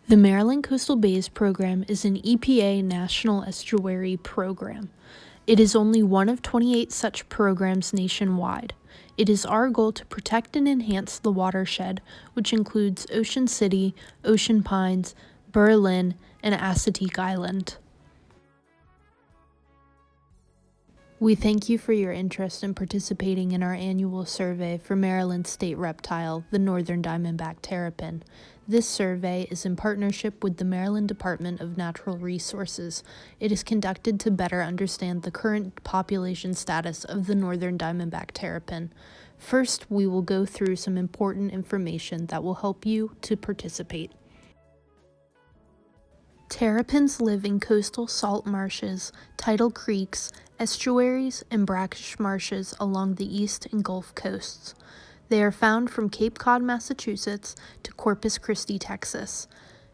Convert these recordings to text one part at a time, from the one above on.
The Maryland Coastal Bays Program is an EPA National Estuary Program. It is only one of 28 such programs nationwide. It is our goal to protect and enhance the watershed, which includes Ocean City, Ocean Pines, Berlin, and Assateague Island. We thank you for your interest in participating in our annual survey for Maryland state reptile, the northern diamondback terrapin. This survey is in partnership with the Maryland Department of Natural Resources. It is conducted to better understand the current population status of the northern diamondback terrapin. First, we will go through some important information that will help you to participate. Terrapins live in coastal salt marshes, tidal creeks, estuaries, and brackish marshes along the east and Gulf coasts. They are found from Cape Cod, Massachusetts to Corpus Christi, Texas.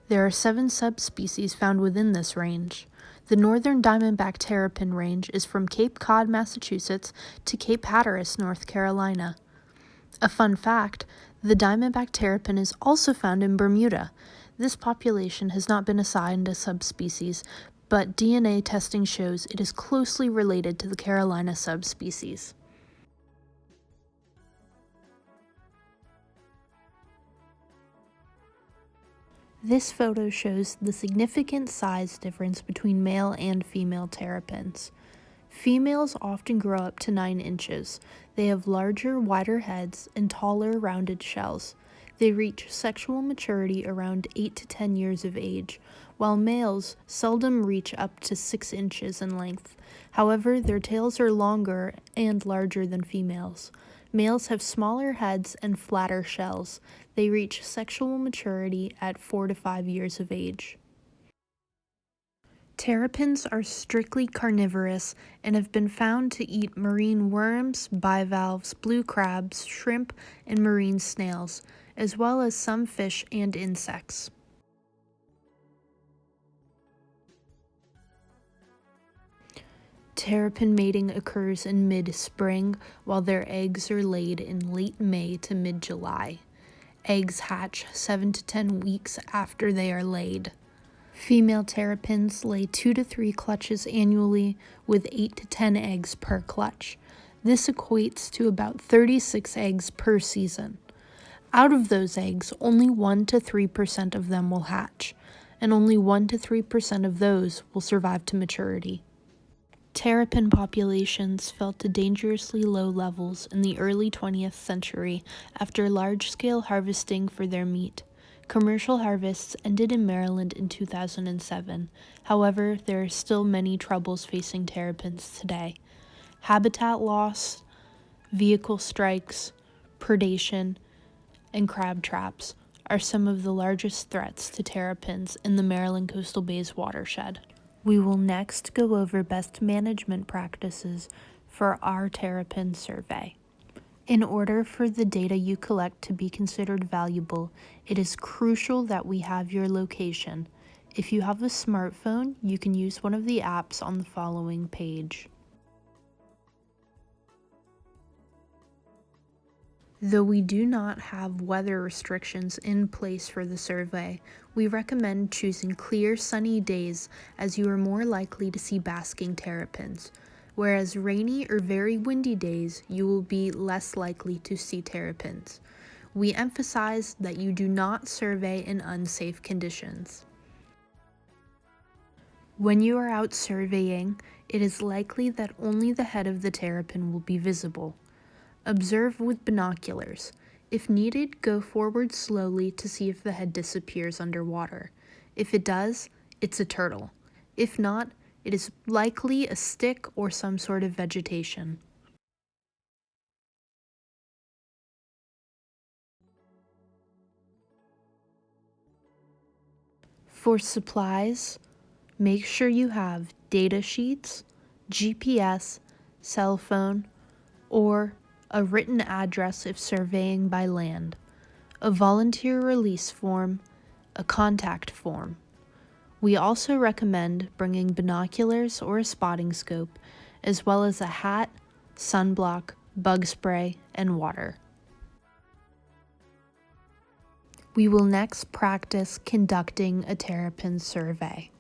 There are 7 subspecies found within this range. The northern diamondback terrapin range is from Cape Cod, Massachusetts to Cape Hatteras, North Carolina. A fun fact, the diamondback terrapin is also found in Bermuda. This population has not been assigned a subspecies, but DNA testing shows it is closely related to the Carolina subspecies. This photo shows the significant size difference between male and female terrapins. Females often grow up to 9 inches. They have larger, wider heads and taller, rounded shells. They reach sexual maturity around 8 to 10 years of age, while males seldom reach up to 6 inches in length. However, their tails are longer and larger than females. Males have smaller heads and flatter shells. They reach sexual maturity at 4 to 5 years of age. Terrapins are strictly carnivorous and have been found to eat marine worms, bivalves, blue crabs, shrimp, and marine snails, as well as some fish and insects. Terrapin mating occurs in mid-spring, while their eggs are laid in late May to mid-July. Eggs hatch 7 to 10 weeks after they are laid. Female terrapins lay 2 to 3 clutches annually, with 8 to 10 eggs per clutch. This equates to about 36 eggs per season. Out of those eggs, only 1 to 3% of them will hatch, and only 1 to 3% of those will survive to maturity. Terrapin populations fell to dangerously low levels in the early 20th century after large-scale harvesting for their meat. Commercial harvests ended in Maryland in 2007. However, there are still many troubles facing terrapins today. Habitat loss, vehicle strikes, predation, and crab traps are some of the largest threats to terrapins in the Maryland Coastal Bays watershed. We will next go over best management practices for our terrapin survey. In order for the data you collect to be considered valuable, it is crucial that we have your location. If you have a smartphone, you can use one of the apps on the following page. Though we do not have weather restrictions in place for the survey, we recommend choosing clear, sunny days as you are more likely to see basking terrapins. Whereas rainy or very windy days, you will be less likely to see terrapins. We emphasize that you do not survey in unsafe conditions. When you are out surveying, it is likely that only the head of the terrapin will be visible. Observe with binoculars. If needed, go forward slowly to see if the head disappears underwater. If it does, it's a turtle. If not, it is likely a stick or some sort of vegetation. For supplies, make sure you have data sheets, GPS, cell phone, or a written address if surveying by land, a volunteer release form, a contact form. We also recommend bringing binoculars or a spotting scope, as well as a hat, sunblock, bug spray, and water. We will next practice conducting a terrapin survey.